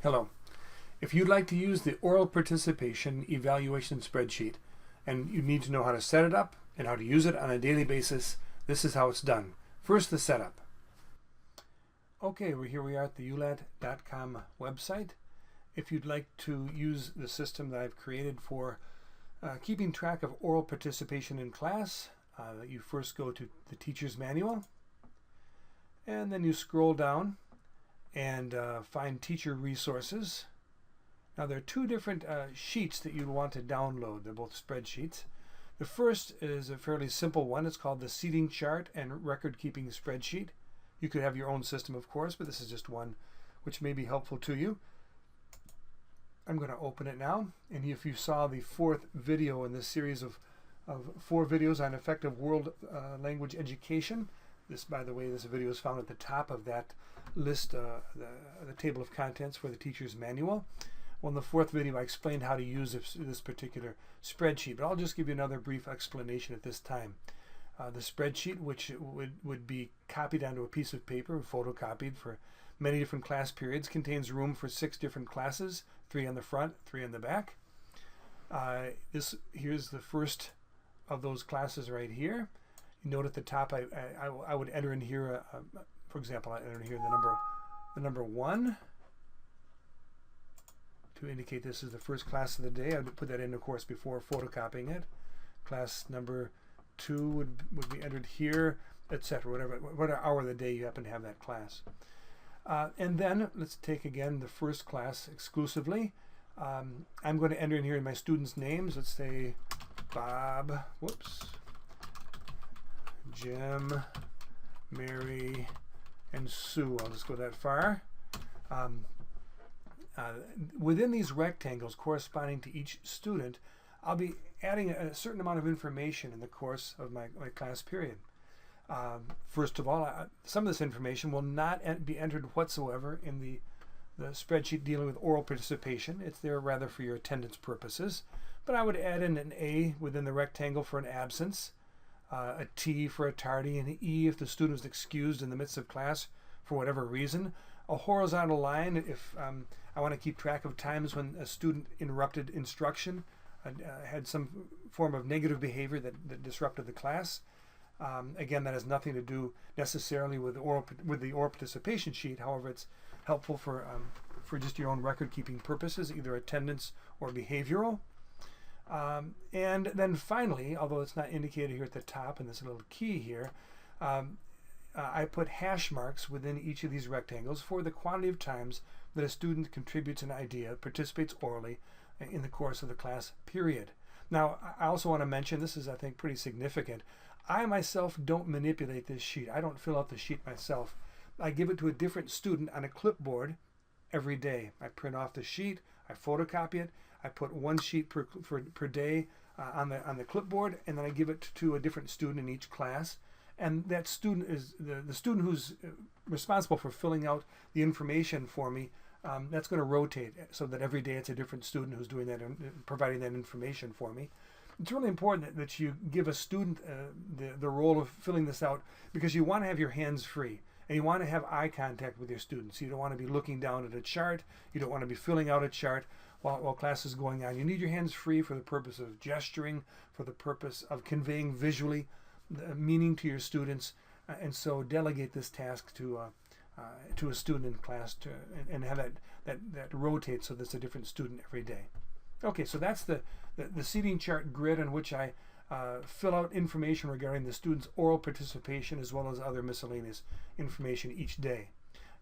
Hello. If you'd like to use the oral participation evaluation spreadsheet and you need to know how to set it up and how to use it on a daily basis, this is how it's done. First, the setup. Okay, here we are at the ulat.com website. If you'd like to use the system that I've created for keeping track of oral participation in class, you first go to the teacher's manual and then you scroll down and find teacher resources. Now there are two different sheets that you'd want to download. They're both spreadsheets. The first is a fairly simple one. It's called the seating chart and record keeping spreadsheet. You could have your own system, of course, but this is just one which may be helpful to you. I'm going to open it now, and if you saw the fourth video in this series of 4 videos on effective world language education, this, by the way, this video is found at the top of that list, the table of contents for the teacher's manual. Well, in the 4th video, I explained how to use this particular spreadsheet, but I'll just give you another brief explanation at this time. The spreadsheet, which would be copied onto a piece of paper, photocopied for many different class periods, contains room for 6 different classes, 3 on the front, 3 on the back. Here's the first of those classes right here. You note at the top, I would enter in here, for example, I enter here the number 1 to indicate this is the first class of the day. I would put that in, of course, before photocopying it. Class number 2 would be entered here, etc. Whatever hour of the day you happen to have that class. And then let's take again the first class exclusively. I'm going to enter in here my students' names. Let's say Bob, Jim, Mary, and Sue. I'll just go that far. Within these rectangles corresponding to each student, I'll be adding a certain amount of information in the course of my class period. First of all, some of this information will not be entered whatsoever in the spreadsheet dealing with oral participation. It's there rather for your attendance purposes. But I would add in an A within the rectangle for an absence, a T for a tardy, and an E if the student is excused in the midst of class for whatever reason. A horizontal line if I want to keep track of times when a student interrupted instruction, had some form of negative behavior that disrupted the class. Again, that has nothing to do necessarily with the oral participation sheet. However, it's helpful for just your own record keeping purposes, either attendance or behavioral. And then finally, although it's not indicated here at the top in this little key here, I put hash marks within each of these rectangles for the quantity of times that a student contributes an idea, participates orally in the course of the class period. Now, I also want to mention, this is, I think, pretty significant. I myself don't manipulate this sheet. I don't fill out the sheet myself. I give it to a different student on a clipboard every day. I print off the sheet, I photocopy it, I put 1 sheet per day on the clipboard, and then I give it to a different student in each class. And that student is the student who's responsible for filling out the information for me. That's going to rotate so that every day it's a different student who's doing that and providing that information for me. It's really important that you give a student the role of filling this out, because you want to have your hands free and you want to have eye contact with your students. You don't want to be looking down at a chart. You don't want to be filling out a chart while class is going on. You need your hands free for the purpose of gesturing, for the purpose of conveying visually the meaning to your students, and so delegate this task to a student in class and have that rotate so there's a different student every day. Okay, so that's the seating chart grid on which I fill out information regarding the student's oral participation as well as other miscellaneous information each day.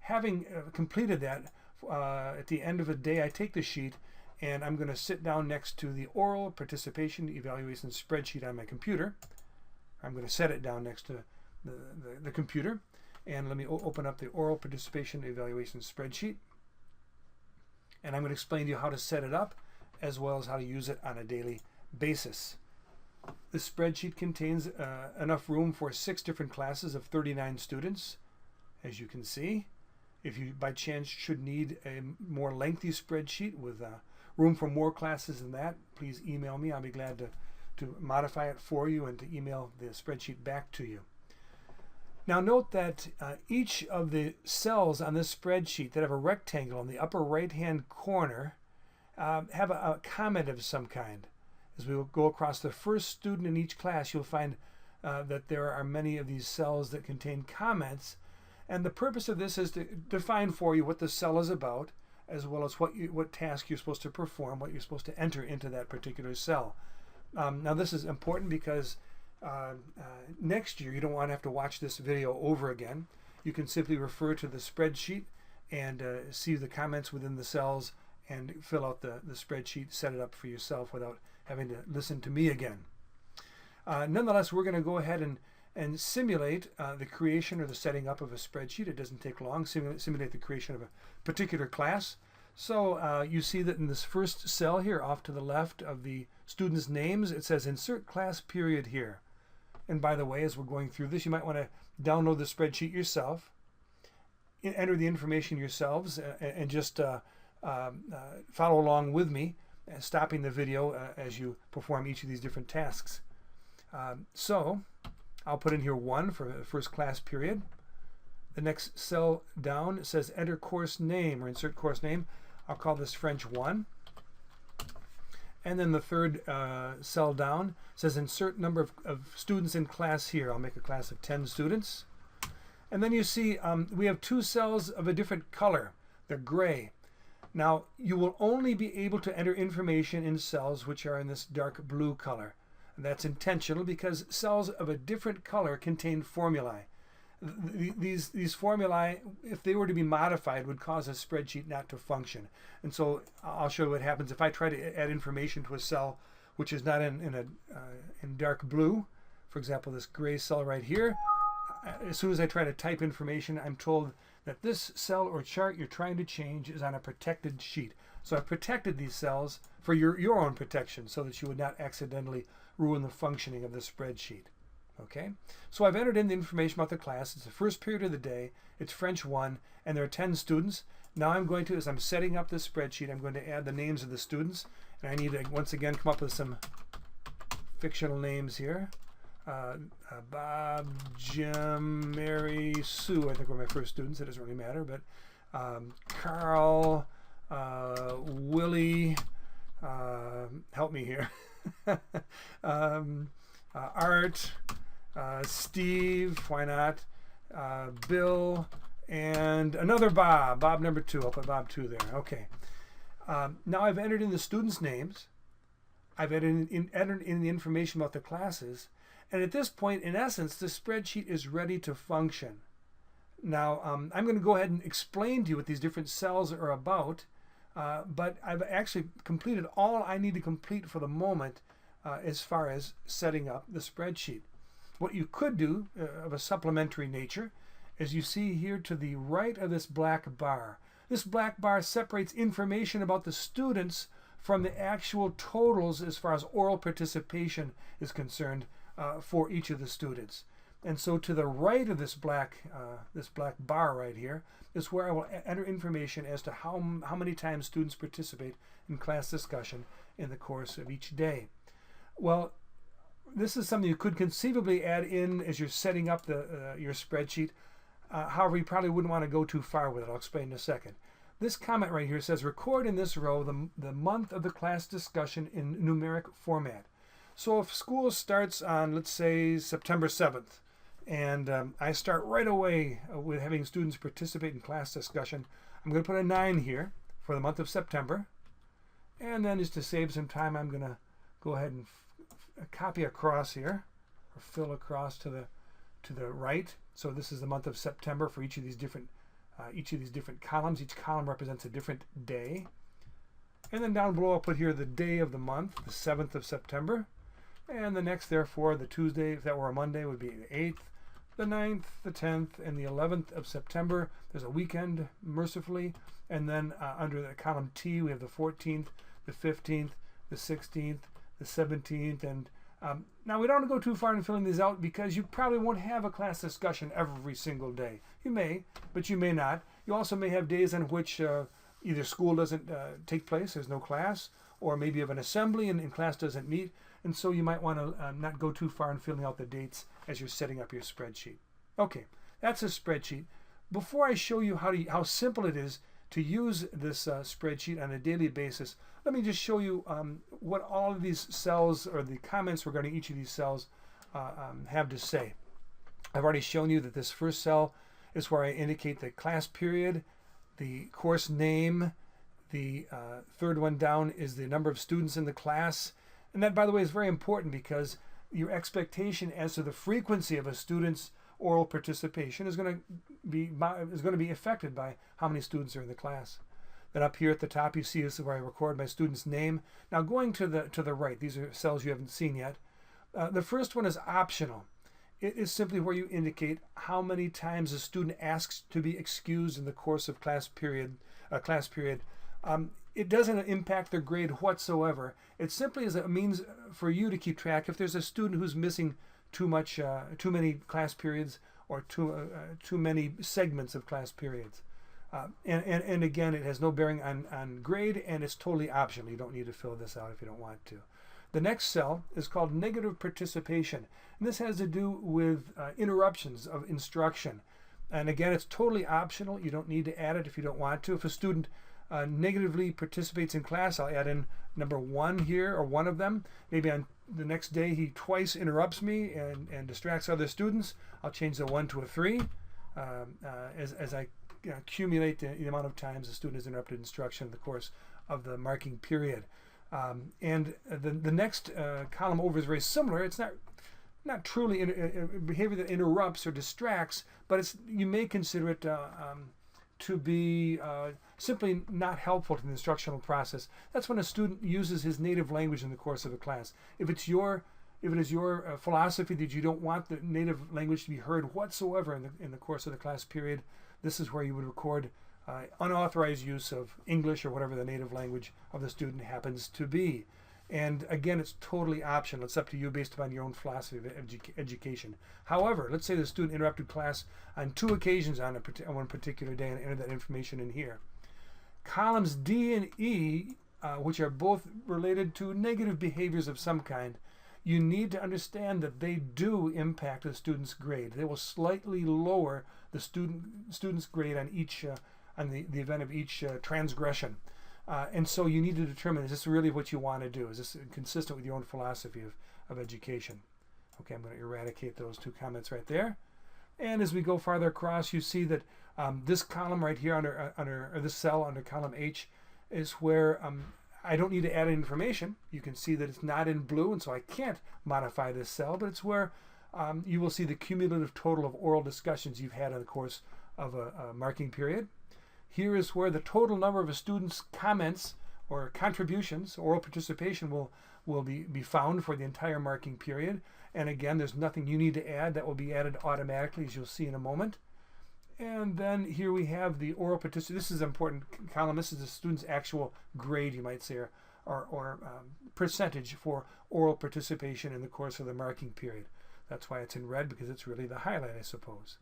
Having completed that, at the end of the day, I take the sheet and I'm going to sit down next to the oral participation evaluation spreadsheet on my computer. I'm going to set it down next to the computer, and let me open up the oral participation evaluation spreadsheet, and I'm going to explain to you how to set it up as well as how to use it on a daily basis. The spreadsheet contains enough room for 6 different classes of 39 students, as you can see. If you by chance should need a more lengthy spreadsheet with room for more classes than that, please email me. I'll be glad to modify it for you and to email the spreadsheet back to you. Now note that each of the cells on this spreadsheet that have a rectangle in the upper right-hand corner have a comment of some kind. As we will go across the first student in each class, you'll find that there are many of these cells that contain comments. And the purpose of this is to define for you what the cell is about, as well as what task you're supposed to perform, what you're supposed to enter into that particular cell. Now this is important because next year you don't want to have to watch this video over again. You can simply refer to the spreadsheet and see the comments within the cells and fill out the spreadsheet, set it up for yourself without having to listen to me again. Nonetheless, we're going to go ahead and simulate the creation or the setting up of a spreadsheet. It doesn't take long. Simulate the creation of a particular class. So you see that in this first cell here off to the left of the students' names, it says insert class period here. And by the way, as we're going through this, you might want to download the spreadsheet yourself, enter the information yourselves, and just follow along with me, stopping the video as you perform each of these different tasks. So I'll put in here 1 for the first class period. The next cell down says enter course name or insert course name. I'll call this French 1. And then the third cell down says insert number of students in class here. I'll make a class of 10 students. And then you see we have 2 cells of a different color. They're gray. Now you will only be able to enter information in cells which are in this dark blue color. And that's intentional because cells of a different color contain formulae. These formulae, if they were to be modified, would cause a spreadsheet not to function. And so I'll show you what happens if I try to add information to a cell which is not in dark blue. For example, this gray cell right here. As soon as I try to type information, I'm told that this cell or chart you're trying to change is on a protected sheet. So I've protected these cells for your own protection so that you would not accidentally ruin the functioning of the spreadsheet. Okay, so I've entered in the information about the class. It's the first period of the day. It's French 1, and there are 10 students. Now I'm going to, as I'm setting up this spreadsheet, I'm going to add the names of the students. And I need to, once again, come up with some fictional names here. Bob, Jim, Mary, Sue, I think were my first students. It doesn't really matter, but Carl, Willie, help me here. Art, Steve, why not, Bill, and another Bob, Bob number 2. I'll put Bob 2 there. Okay. Now I've entered in the students' names. I've entered in the information about the classes. And at this point, in essence, the spreadsheet is ready to function. Now, I'm going to go ahead and explain to you what these different cells are about. But I've actually completed all I need to complete for the moment as far as setting up the spreadsheet. What you could do of a supplementary nature is you see here to the right of this black bar. This black bar separates information about the students from the actual totals as far as oral participation is concerned for each of the students. And so to the right of this black bar right here is where I will enter information as to how many times students participate in class discussion in the course of each day. Well, this is something you could conceivably add in as you're setting up your spreadsheet. However, you probably wouldn't want to go too far with it. I'll explain in a second. This comment right here says record in this row the month of the class discussion in numeric format. So if school starts on, let's say, September 7th, and I start right away with having students participate in class discussion, I'm going to put a 9 here for the month of September. And then just to save some time, I'm going to go ahead and copy across here, or fill across to the right. So this is the month of September for each of these different columns. Each column represents a different day. And then down below I'll put here the day of the month, the 7th of September. And the next, therefore, the Tuesday, if that were a Monday, would be the 8th, the 9th, the 10th, and the 11th of September. There's a weekend, mercifully. And then under the column T, we have the 14th, the 15th, the 16th, the 17th. And now we don't want to go too far in filling these out because you probably won't have a class discussion every single day. You may, but you may not. You also may have days on which either school doesn't take place, there's no class, or maybe you have an assembly and class doesn't meet. And so you might want to not go too far in filling out the dates as you're setting up your spreadsheet. Okay, that's a spreadsheet. Before I show you how simple it is to use this spreadsheet on a daily basis, let me just show you what all of these cells, or the comments regarding each of these cells, have to say. I've already shown you that this first cell is where I indicate the class period, the course name. The third one down is the number of students in the class. And that, by the way, is very important, because your expectation as to the frequency of a student's oral participation is going to be affected by how many students are in the class. Then up here at the top, you see this is where I record my student's name. Now going to the right, these are cells you haven't seen yet. The first one is optional. It is simply where you indicate how many times a student asks to be excused in the course of class period. It doesn't impact their grade whatsoever. It simply is a means for you to keep track. If there's a student who's missing too many class periods, or too many segments of class periods. And again, it has no bearing on grade, and it's totally optional. You don't need to fill this out if you don't want to. The next cell is called negative participation. And this has to do with interruptions of instruction. And again, it's totally optional. You don't need to add it if you don't want to. If a student negatively participates in class, I'll add in number 1 here, or one of them. Maybe on the next day he twice interrupts me and distracts other students. I'll change the 1 to a 3 as I accumulate the amount of times the student has interrupted instruction in the course of the marking period. And the next column over is very similar. It's not truly behavior that interrupts or distracts, but you may consider it to be simply not helpful to the instructional process. That's when a student uses his native language in the course of a class. If it is your philosophy that you don't want the native language to be heard whatsoever in the course of the class period, this is where you would record unauthorized use of English or whatever the native language of the student happens to be. And again, it's totally optional. It's up to you based upon your own philosophy of education. However, let's say the student interrupted class on 2 occasions on one particular day and entered that information in here. Columns D and E, which are both related to negative behaviors of some kind, you need to understand that they do impact the student's grade. They will slightly lower the student's grade on the event of each transgression. And so you need to determine, is this really what you want to do? Is this consistent with your own philosophy of education? Okay, I'm going to eradicate those 2 comments right there. And as we go farther across, you see that this column right here or this cell under column H is where I don't need to add information. You can see that it's not in blue, and so I can't modify this cell, but it's where you will see the cumulative total of oral discussions you've had in the course of a marking period. Here is where the total number of a student's comments or contributions, oral participation, will be found for the entire marking period. And again, there's nothing you need to add. That will be added automatically, as you'll see in a moment. And then here we have the oral participation. This is an important column. This is the student's actual grade, you might say, or percentage for oral participation in the course of the marking period. That's why it's in red, because it's really the highlight, I suppose.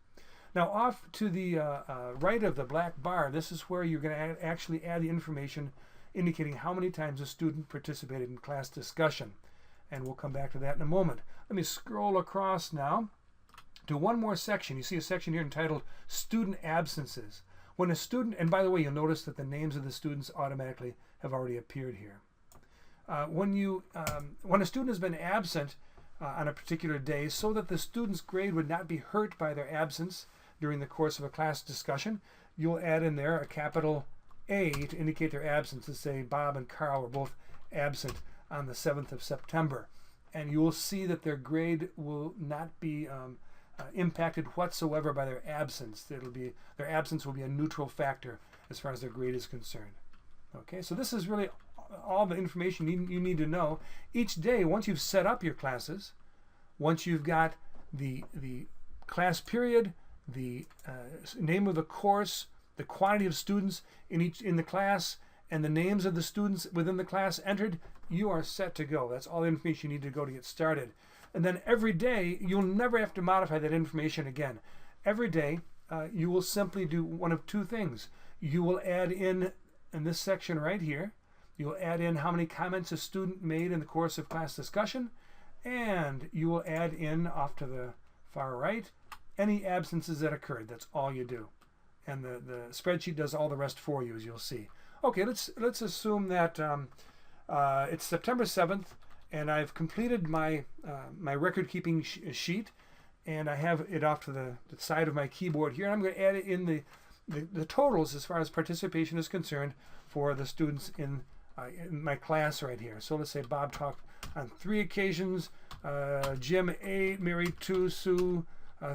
Now off to the right of the black bar, this is where you're going to actually add the information indicating how many times a student participated in class discussion. And we'll come back to that in a moment. Let me scroll across now to one more section. You see a section here entitled Student Absences. When a student, and by the way, you'll notice that the names of the students automatically have already appeared here. When a student has been absent on a particular day, so that the student's grade would not be hurt by their absence during the course of a class discussion, you'll add in there a capital A to indicate their absence, to say Bob and Carl were both absent on the 7th of September. And you will see that their grade will not be impacted whatsoever by their absence. Their absence will be a neutral factor as far as their grade is concerned. Okay, so this is really all the information you need to know. Each day, once you've set up your classes, once you've got the class period, the name of the course, the quantity of students in the class, and the names of the students within the class entered, you are set to go. That's all the information you need to go to get started. And then every day, you'll never have to modify that information again. Every day, you will simply do one of 2 things. You will add in this section right here, you'll add in how many comments a student made in the course of class discussion, and you will add in, off to the far right, any absences that occurred. That's all you do. And the spreadsheet does all the rest for you, as you'll see. Okay, let's assume that it's September 7th, and I've completed my my record-keeping sheet, and I have it off to the side of my keyboard here. And I'm going to add it in the totals as far as participation is concerned for the students in my class right here. So let's say Bob talked on 3 occasions, Jim 8, Mary 2, Sue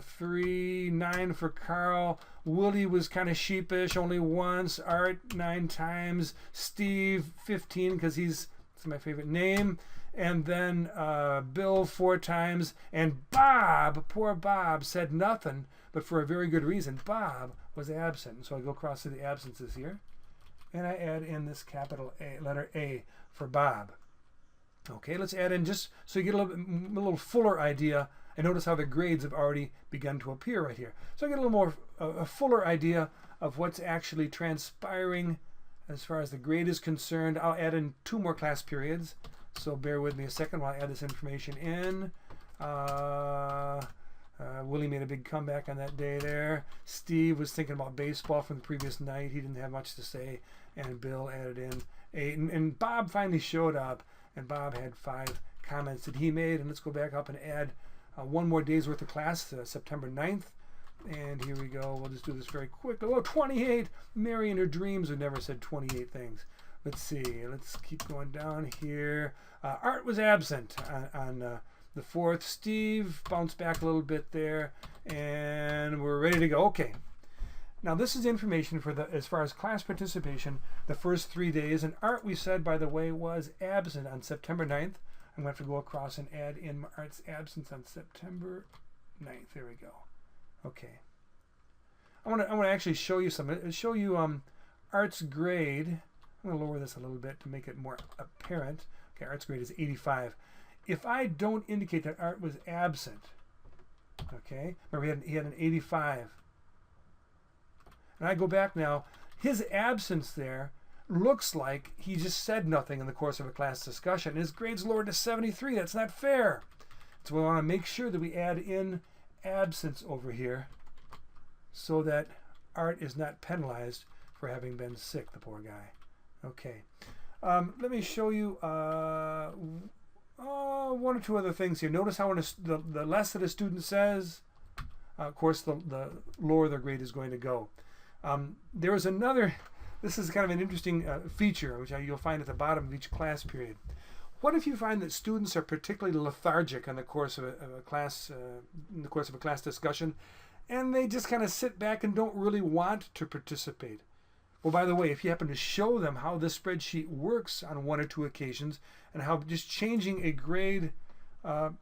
3, 9 for Carl. Willie was kind of sheepish, only once. Art 9 times. Steve 15 because it's my favorite name. And then Bill 4 times. And Bob, poor Bob, said nothing, but for a very good reason. Bob was absent. So I go across to the absences here, and I add in this capital A, letter A for Bob. Okay, let's add in just so you get a little fuller idea. And notice how the grades have already begun to appear right here. So I get a little more, a fuller idea of what's actually transpiring as far as the grade is concerned. I'll add in 2 more class periods. So bear with me a second while I add this information in. Willie made a big comeback on that day there. Steve was thinking about baseball from the previous night. He didn't have much to say. And Bill added in 8. And Bob finally showed up. And Bob had 5 comments that he made. And let's go back up and add 1 more day's worth of class, September 9th. And here we go. We'll just do this very quickly. Oh, 28. Mary in her dreams would never said 28 things. Let's see. Let's keep going down here. Art was absent on the 4th. Steve bounced back a little bit there. And we're ready to go. Okay. Now this is information for as far as class participation, the first 3 days. And Art, we said, by the way, was absent on September 9th. I'm going to have to go across and add in Art's absence on September 9th. There we go. Okay. I want to actually show you something. Show you Art's grade. I'm going to lower this a little bit to make it more apparent. Okay, Art's grade is 85. If I don't indicate that Art was absent, okay, remember he had an 85. And I go back now, his absence there looks like he just said nothing in the course of a class discussion. His grade's lowered to 73. That's not fair. So we want to make sure that we add in absence over here so that Art is not penalized for having been sick, the poor guy. Okay. Let me show you 1 or 2 other things here. Notice how when the less that a student says, of course, the lower their grade is going to go. There is another... This is kind of an interesting feature, which you'll find at the bottom of each class period. What if you find that students are particularly lethargic in the course of a class discussion, and they just kind of sit back and don't really want to participate? Well, by the way, if you happen to show them how this spreadsheet works on 1 or 2 occasions, and how just changing a grade or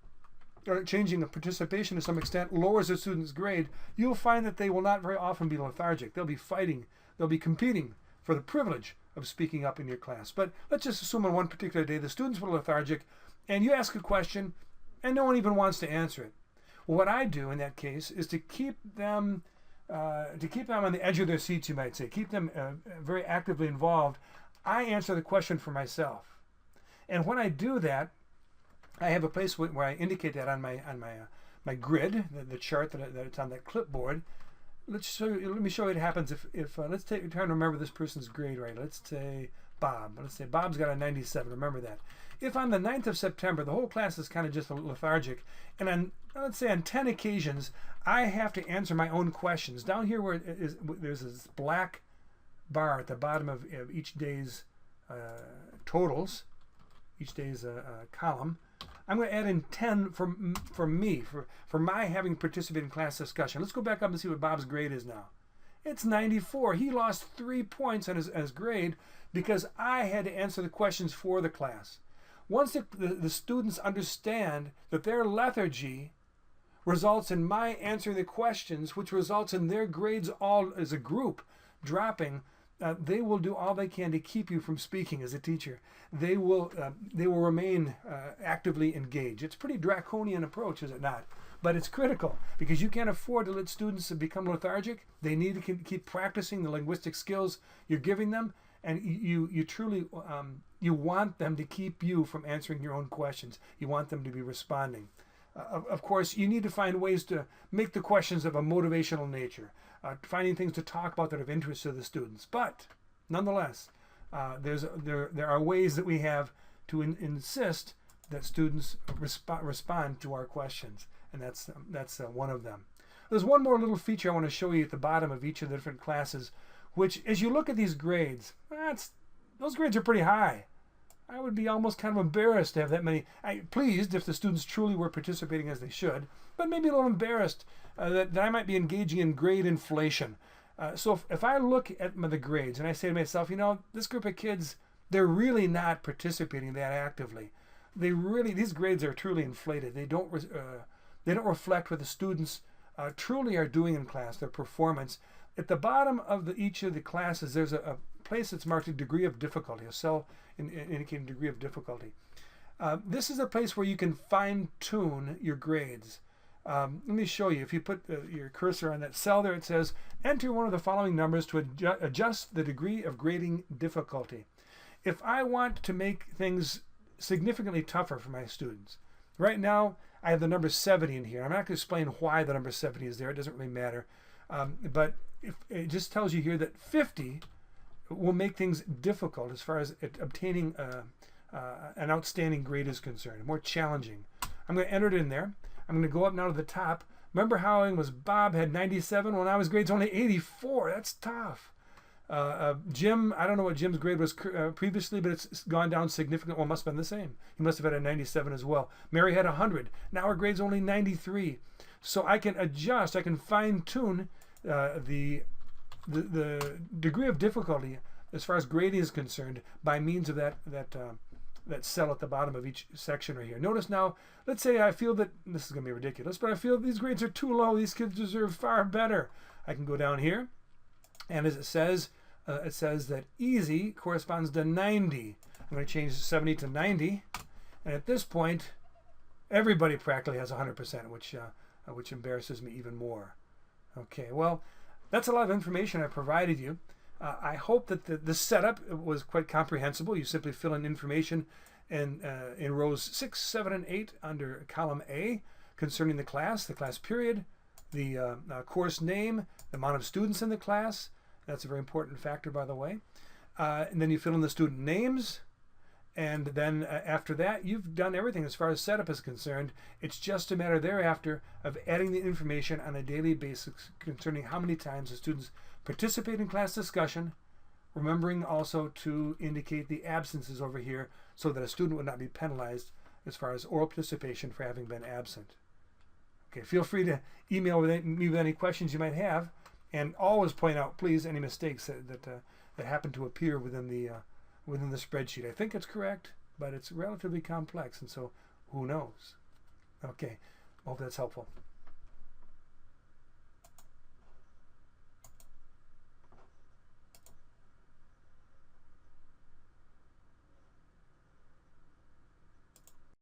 changing a participation to some extent lowers a student's grade, you'll find that they will not very often be lethargic. They'll be fighting. They'll be competing for the privilege of speaking up in your class. But let's just assume on one particular day the students were lethargic, and you ask a question, and no one even wants to answer it. Well, what I do in that case is to keep them on the edge of their seats, you might say, keep them very actively involved. I answer the question for myself, and when I do that, I have a place where I indicate that on my grid, the chart that it's on that clipboard. Let me show you what happens if let's try to remember this person's grade right. Let's say Bob. Let's say Bob's got a 97. Remember that. If on the 9th of September the whole class is kind of just lethargic, and let's say on 10 occasions I have to answer my own questions. Down here where there's this black bar at the bottom of each day's totals, each day's column. I'm going to add in 10 for me, for my having participated in class discussion. Let's go back up and see what Bob's grade is now. It's 94. He lost 3 points on his grade because I had to answer the questions for the class. Once the students understand that their lethargy results in my answering the questions, which results in their grades all as a group dropping, they will do all they can to keep you from speaking as a teacher. They will remain actively engaged. It's a pretty draconian approach, is it not? But it's critical because you can't afford to let students become lethargic. They need to keep practicing the linguistic skills you're giving them, and you truly you want them to keep you from answering your own questions. You want them to be responding. Of course, you need to find ways to make the questions of a motivational nature, finding things to talk about that are of interest to the students. But nonetheless, there are ways that we have to insist that students respond to our questions, and that's one of them. There's one more little feature I want to show you at the bottom of each of the different classes, which, as you look at these grades, those grades are pretty high. I would be almost kind of embarrassed to have that many. Pleased if the students truly were participating as they should, but maybe a little embarrassed that I might be engaging in grade inflation. So if I look at the grades and I say to myself, this group of kids, they're really not participating that actively. These grades are truly inflated. They don't reflect what the students truly are doing in class, their performance. At the bottom of each of the classes, there's a place that's marked a degree of difficulty, a cell indicating degree of difficulty. This is a place where you can fine-tune your grades. Let me show you. If you put your cursor on that cell there, it says, enter one of the following numbers to adjust the degree of grading difficulty. If I want to make things significantly tougher for my students, right now I have the number 70 in here. I'm not going to explain why the number 70 is there. It doesn't really matter. But it just tells you here that 50 will make things difficult as far as obtaining an outstanding grade is concerned, more challenging. I'm going to enter it in there. I'm going to go up now to the top. Remember how it was Bob had 97? Well, now his grade's only 84. That's tough. Jim, I don't know what Jim's grade was previously, but it's gone down significantly. Well, it must have been the same. He must have had a 97 as well. Mary had 100. Now her grade's only 93. So I can adjust, I can fine-tune the degree of difficulty as far as grading is concerned by means of that cell at the bottom of each section right here. Notice now, let's say I feel that, this is going to be ridiculous, but I feel these grades are too low. These kids deserve far better. I can go down here, and as it says that easy corresponds to 90. I'm going to change 70 to 90, and at this point, everybody practically has 100%, which embarrasses me even more. Okay, well, that's a lot of information I provided you. I hope that the setup was quite comprehensible. You simply fill in information in rows 6, 7, and 8 under column A concerning the class period, the course name, the amount of students in the class. That's a very important factor, by the way. And then you fill in the student names. And then after that, you've done everything as far as setup is concerned. It's just a matter thereafter of adding the information on a daily basis concerning how many times the students participate in class discussion, remembering also to indicate the absences over here so that a student would not be penalized as far as oral participation for having been absent. Okay, feel free to email me with any questions you might have, and always point out, please, any mistakes that happen to appear within the spreadsheet. I think it's correct, but it's relatively complex, and so who knows? Okay, hope that's helpful.